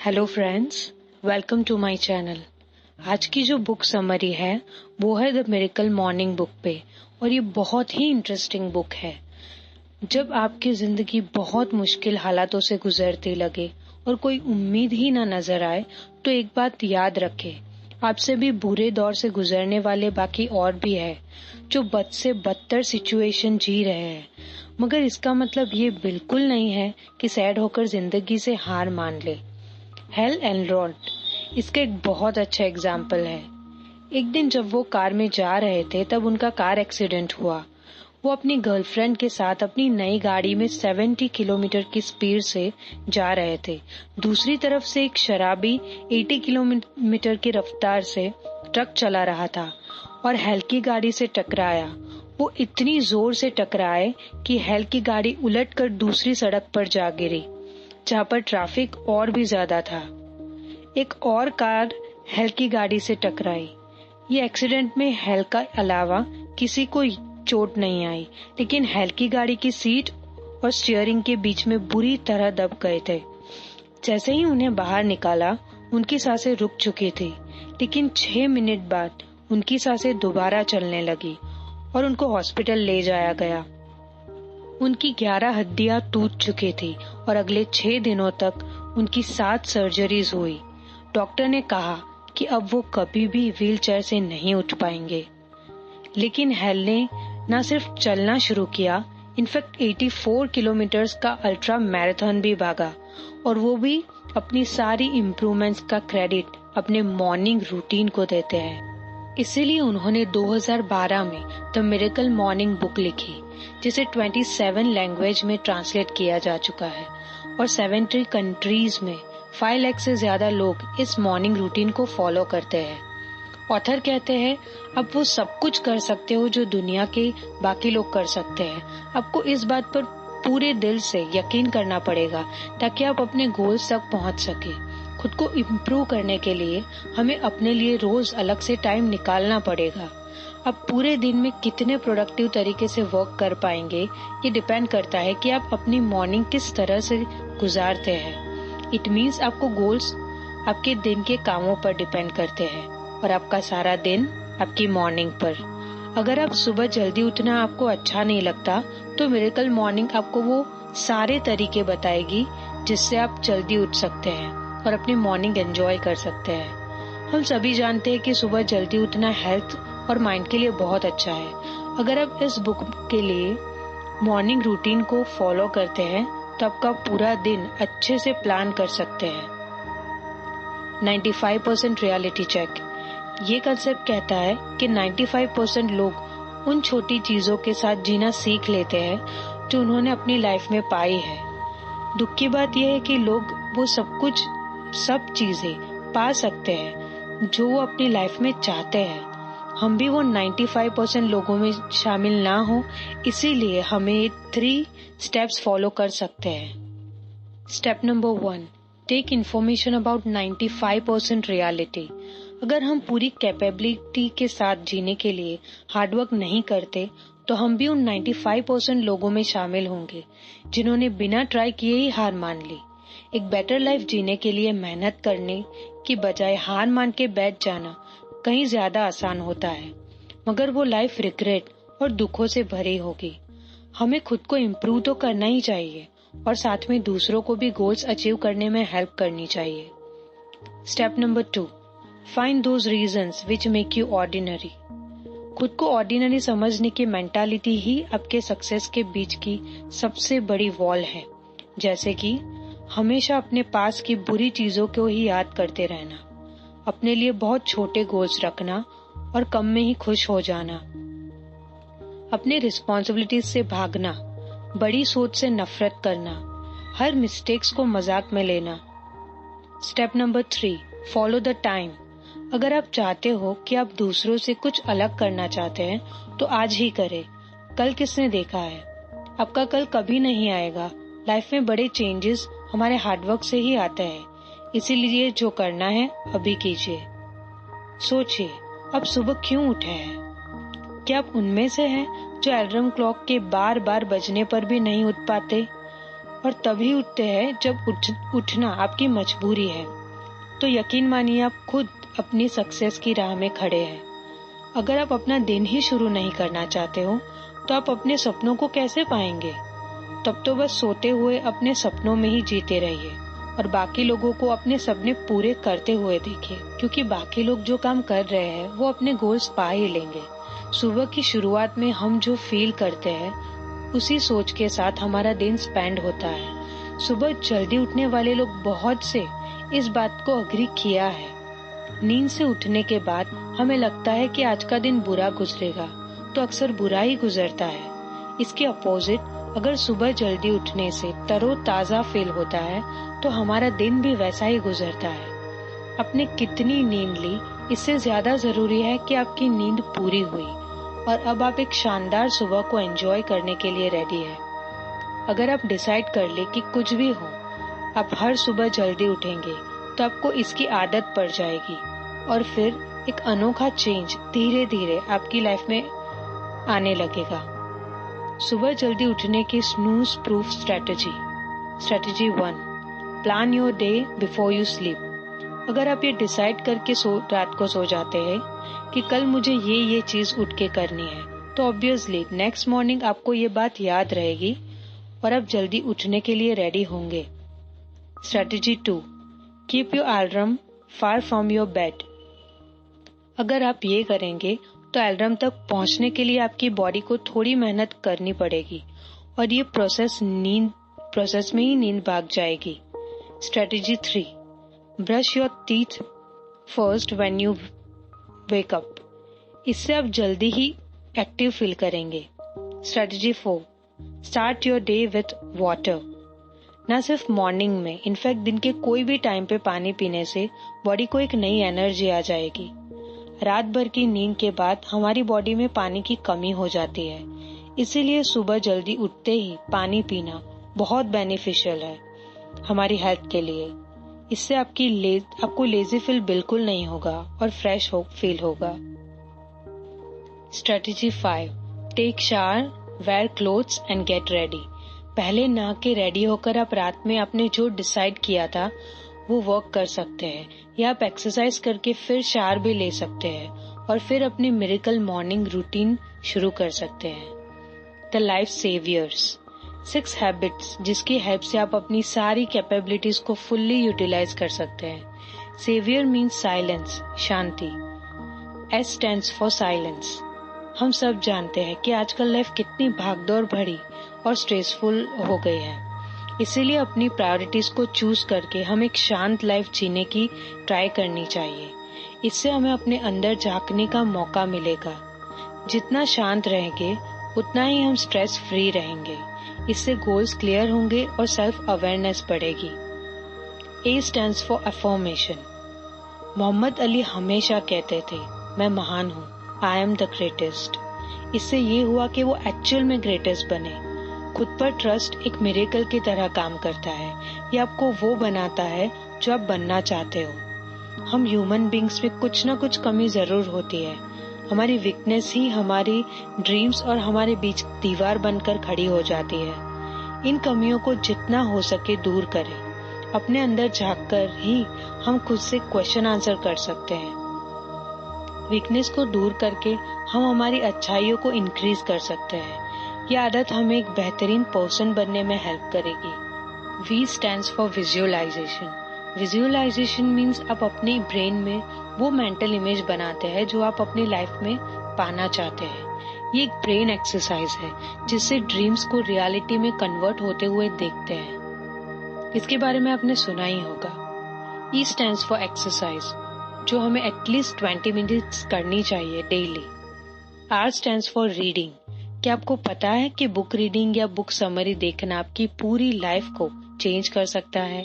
Hello friends, welcome to my channel. आज की जो बुक समरी है वो है द मिरेकल मॉर्निंग बुक पे, और ये बहुत ही इंटरेस्टिंग बुक है। जब आपकी जिंदगी बहुत मुश्किल हालातों से गुजरती लगे और कोई उम्मीद ही ना नजर आए, तो एक बात याद रखें, आपसे भी बुरे दौर से गुजरने वाले बाकी और भी है जो बद से बदतर सिचुएशन जी रहे हैं। मगर इसका मतलब ये बिल्कुल नहीं है कि सैड होकर जिंदगी से हार मान ले। हेल एनरॉल्ड इसका एक बहुत अच्छा एग्जाम्पल है। एक दिन जब वो कार में जा रहे थे तब उनका कार एक्सीडेंट हुआ। वो अपनी गर्लफ्रेंड के साथ अपनी नई गाड़ी में 70 किलोमीटर की स्पीड से जा रहे थे। दूसरी तरफ से एक शराबी 80 किलोमीटर की रफ्तार से ट्रक चला रहा था और हेल की गाड़ी से टकराया। वो इतनी जोर से टकराए कि हेल की गाड़ी उलटकर दूसरी सड़क पर जा गिरी, जहाँ पर ट्रैफिक और भी ज्यादा था। एक और कार हेल की गाड़ी से टकराई। ये एक्सीडेंट में हेल का अलावा किसी को चोट नहीं आई, लेकिन हेल की गाड़ी की सीट और स्टीयरिंग के बीच में बुरी तरह दब गए थे। जैसे ही उन्हें बाहर निकाला, उनकी सांसें रुक चुकी थी, लेकिन 6 मिनट बाद उनकी सांसें दोबारा चलने लगी और उनको हॉस्पिटल ले जाया गया। उनकी 11 हड्डियां टूट चुकी थी और अगले 6 दिनों तक उनकी 7 सर्जरीज हुई। डॉक्टर ने कहा कि अब वो कभी भी व्हीलचेयर से नहीं उठ पाएंगे। लेकिन हेल ने न सिर्फ चलना शुरू किया, इनफैक्ट 84 किलोमीटर का अल्ट्रा मैराथन भी भागा, और वो भी अपनी सारी इम्प्रूवमेंट्स का क्रेडिट अपने मॉर्निंग रूटीन को देते हैं। इसीलिए उन्होंने 2012 में द मिरेकल मॉर्निंग बुक लिखी, जिसे 27 लैंग्वेज में ट्रांसलेट किया जा चुका है और 70 कंट्रीज में 5 लाख से ज्यादा लोग इस मॉर्निंग रूटीन को फॉलो करते हैं। ऑथर कहते हैं, अब वो सब कुछ कर सकते हो जो दुनिया के बाकी लोग कर सकते हैं। आपको इस बात पर पूरे दिल से यकीन करना पड़ेगा ताकि आप अपने गोल्स तक पहुंच सके। खुद को इम्प्रूव करने के लिए हमें अपने लिए रोज अलग से टाइम निकालना पड़ेगा। आप पूरे दिन में कितने प्रोडक्टिव तरीके से वर्क कर पाएंगे, ये डिपेंड करता है कि आप अपनी मॉर्निंग किस तरह से गुजारते हैं। इट मीन्स आपको गोल्स आपके दिन के कामों पर डिपेंड करते हैं और आपका सारा दिन आपकी मॉर्निंग पर। अगर आप सुबह जल्दी उठना आपको अच्छा नहीं लगता, तो मिरेकल मॉर्निंग आपको वो सारे तरीके बताएगी जिससे आप जल्दी उठ सकते हैं और अपनी मॉर्निंग एंजॉय कर सकते हैं। हम सभी जानते हैं कि सुबह जल्दी उठना हेल्थ और माइंड के लिए बहुत अच्छा है। अगर आप इस बुक के लिए मॉर्निंग रूटीन को फॉलो करते हैं तो आपका पूरा दिन अच्छे से प्लान कर सकते हैं। 95% रियलिटी चेक ये कंसेप्ट कहता है कि 95% लोग उन छोटी चीजों के साथ जीना सीख लेते हैं जो उन्होंने अपनी लाइफ में पाई है। दुख की बात यह है कि लोग वो सब चीजें पा सकते हैं जो वो अपनी लाइफ में चाहते हैं। हम भी वो 95% लोगों में शामिल ना हो, इसीलिए हमें 3 स्टेप्स फॉलो कर सकते हैं। Step number 1, take information about 95% reality. अगर हम पूरी कैपेबिलिटी के साथ जीने के लिए हार्डवर्क नहीं करते, तो हम भी उन 95% लोगों में शामिल होंगे जिन्होंने बिना ट्राई किए ही हार मान ली। एक बेटर लाइफ जीने के लिए मेहनत करने की बजाय हार मान के बैठ जाना कहीं ज्यादा आसान होता है, मगर वो लाइफ रिग्रेट और दुखों से भरी होगी। हमें खुद को इम्प्रूव तो करना ही चाहिए और साथ में दूसरों को भी गोल्स अचीव करने में हेल्प करनी चाहिए। Step number 2, find those reasons which make you ordinary. खुद को ऑर्डिनरी समझने की मेंटालिटी ही आपके सक्सेस के बीच की सबसे बड़ी वॉल है। जैसे कि हमेशा अपने पास की बुरी चीजों को ही याद करते रहना, अपने लिए बहुत छोटे गोल्स रखना और कम में ही खुश हो जाना, अपने रिस्पॉन्सिबिलिटीज से भागना, बड़ी सोच से नफरत करना, हर मिस्टेक्स को मजाक में लेना। Step number 3, follow the time. अगर आप चाहते हो कि आप दूसरों से कुछ अलग करना चाहते हैं तो आज ही करें। कल किसने देखा है? आपका कल कभी नहीं आएगा। लाइफ में बड़े चेंजेस हमारे हार्डवर्क से ही आते हैं, इसीलिए जो करना है अभी कीजिए। सोचिए, आप सुबह क्यों उठे हैं? क्या आप उनमें से हैं जो अलार्म क्लॉक के बार बार बजने पर भी नहीं उठ पाते? और तभी उठते हैं जब उठना आपकी मजबूरी है। तो यकीन मानिए आप खुद अपनी सक्सेस की राह में खड़े हैं। अगर आप अपना दिन ही शुरू नहीं करना चाहते हो तो आप अपने सपनों को कैसे पाएंगे? तब तो बस सोते हुए अपने सपनों में ही जीते रहिए और बाकी लोगों को अपने सपने पूरे करते हुए देखिए, क्योंकि बाकी लोग जो काम कर रहे हैं वो अपने गोल्स पा ही लेंगे। सुबह की शुरुआत में हम जो फील करते हैं उसी सोच के साथ हमारा दिन स्पेंड होता है। सुबह जल्दी उठने वाले लोग बहुत से इस बात को अग्री किया है। नींद से उठने के बाद हमें लगता है कि आज का दिन बुरा गुजरेगा, तो अक्सर बुरा ही गुजरता है। इसके अपोजिट अगर सुबह जल्दी उठने से तरोताजा फील होता है तो हमारा दिन भी वैसा ही गुजरता है। आपने कितनी नींद ली इससे ज्यादा जरूरी है कि आपकी नींद पूरी हुई और अब आप एक शानदार सुबह को एंजॉय करने के लिए रेडी है। अगर आप डिसाइड कर ले कि कुछ भी हो आप हर सुबह जल्दी उठेंगे तो आपको इसकी आदत पड़ जाएगी और फिर एक अनोखा चेंज धीरे धीरे आपकी लाइफ में आने लगेगा। सुबह जल्दी उठने की snooze proof strategy 1, plan your day before you sleep. अगर आप ये डिसाइड करके रात को सो जाते हैं कि कल मुझे ये चीज उठ के करनी है, तो ऑब्वियसली नेक्स्ट मॉर्निंग आपको ये बात याद रहेगी और आप जल्दी उठने के लिए रेडी होंगे। Strategy 2, keep your alarm far from your bed. अगर आप ये करेंगे तो अलार्म तक पहुंचने के लिए आपकी बॉडी को थोड़ी मेहनत करनी पड़ेगी और ये प्रोसेस में ही नींद भाग जाएगी। Strategy 3, brush your teeth first when you wake up. इससे आप जल्दी ही एक्टिव फील करेंगे। Strategy 4, start your day with water. न सिर्फ मॉर्निंग में, इनफैक्ट दिन के कोई भी टाइम पे पानी पीने से बॉडी को एक नई एनर्जी आ जाएगी। रात भर की नींद के बाद हमारी बॉडी में पानी की कमी हो जाती है, इसीलिए सुबह जल्दी उठते ही पानी पीना बहुत बेनिफिशियल है हमारी हेल्थ के लिए। इससे आपको लेजी फील बिल्कुल नहीं होगा और फ्रेश फील होगा। Strategy 5, take shower, wear clothes and get ready. पहले नहा के रेडी होकर आप रात में आपने जो डिसाइड किया था वो वर्क कर सकते हैं, या आप एक्सरसाइज करके फिर शावर भी ले सकते हैं और फिर अपनी मिरेकल मॉर्निंग रूटीन शुरू कर सकते हैं। द लाइफ सेवियर्स 6 हैबिट्स जिसकी हेल्प से आप अपनी सारी कैपेबिलिटीज को फुल्ली यूटिलाइज कर सकते हैं। सेवियर मीन्स साइलेंस, शांति। S stands for silence. हम सब जानते हैं कि आजकल लाइफ कितनी भागदौड़ भरी और स्ट्रेसफुल हो गई है, इसीलिए अपनी प्रायोरिटीज को चूज करके हम एक शांत लाइफ जीने की ट्राई करनी चाहिए। इससे हमें अपने अंदर झांकने का मौका मिलेगा। जितना शांत रहेंगे उतना ही हम स्ट्रेस फ्री रहेंगे। इससे गोल्स क्लियर होंगे और सेल्फ अवेयरनेस बढ़ेगी। A stands for affirmation. Muhammad Ali हमेशा कहते थे, मैं महान हूँ, आई एम द ग्रेटेस्ट। इससे ये हुआ कि वो एक्चुअल में ग्रेटेस्ट बने। खुद पर ट्रस्ट एक मिरेकल की तरह काम करता है। ये आपको वो बनाता है जो आप बनना चाहते हो। हम ह्यूमन बींग्स में कुछ ना कुछ कमी जरूर होती है। हमारी वीकनेस ही हमारी ड्रीम्स और हमारे बीच दीवार बनकर खड़ी हो जाती है। इन कमियों को जितना हो सके दूर करें। अपने अंदर झांक कर ही हम खुद से क्वेश्चन आंसर कर सकते हैं। वीकनेस को दूर करके हम हमारी अच्छाइयों को इंक्रीज कर सकते हैं। यह आदत हमें एक बेहतरीन पर्सन बनने में हेल्प करेगी। V stands for visualisation. Visualisation means आप अपने ब्रेन में वो मेंटल इमेज बनाते हैं जो आप अपनी लाइफ में पाना चाहते हैं। ये एक ब्रेन एक्सरसाइज है जिससे ड्रीम्स को रियलिटी में कन्वर्ट होते हुए देखते हैं। इसके बारे में आपने सुना ही होगा। E स्टैंड्स फॉर एक्सरसाइज, जो हमें एटलीस्ट 20 मिनट्स करनी चाहिए daily. R stands for reading. क्या आपको पता है कि बुक रीडिंग या बुक समरी देखना आपकी पूरी लाइफ को चेंज कर सकता है?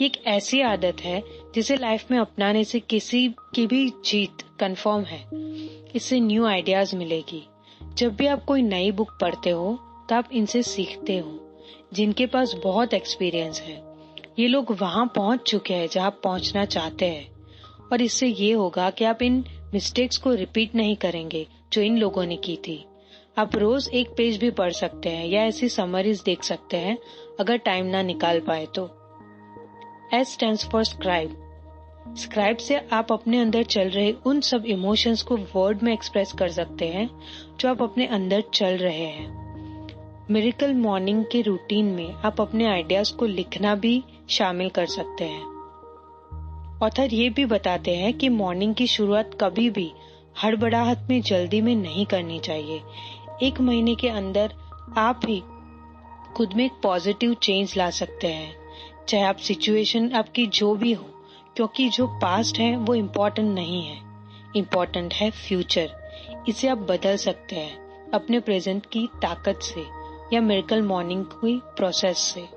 ये एक ऐसी आदत है जिसे लाइफ में अपनाने से किसी की भी जीत कंफर्म है। इससे न्यू आइडियाज मिलेगी। जब भी आप कोई नई बुक पढ़ते हो तो आप इनसे सीखते हो। जिनके पास बहुत एक्सपीरियंस है, ये लोग वहां पहुंच चुके हैं जहां पहुंचना चाहते हैं, और इससे ये होगा कि आप इन मिस्टेक्स को रिपीट नहीं करेंगे जो इन लोगों ने की थी। आप रोज एक पेज भी पढ़ सकते हैं या ऐसी समरीज देख सकते हैं अगर टाइम ना निकाल पाए तो। S stands for scribe. Scribe से आप अपने अंदर चल रहे उन सब इमोशंस को वर्ड में एक्सप्रेस कर सकते हैं जो आप अपने अंदर चल रहे हैं। मिरेकल मॉर्निंग के रूटीन में आप अपने आइडियाज को लिखना भी शामिल कर सकते हैं। ऑथर ये भी बताते हैं कि मॉर्निंग की शुरुआत कभी भी हड़बड़ाहट में जल्दी में नहीं करनी चाहिए। 1 महीने के अंदर आप ही खुद में एक पॉजिटिव चेंज ला सकते हैं, चाहे आप सिचुएशन आपकी जो भी हो, क्योंकि जो पास्ट है वो इम्पोर्टेंट नहीं है, इम्पोर्टेंट है फ्यूचर। इसे आप बदल सकते हैं अपने प्रेजेंट की ताकत से या मिरेकल मॉर्निंग की प्रोसेस से।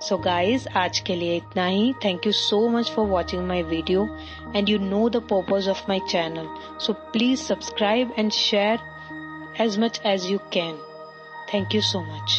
सो गाइज, आज के लिए इतना ही। Thank you so much for watching my video and you know the purpose of my channel, so please subscribe and share as much as you can. Thank you so much.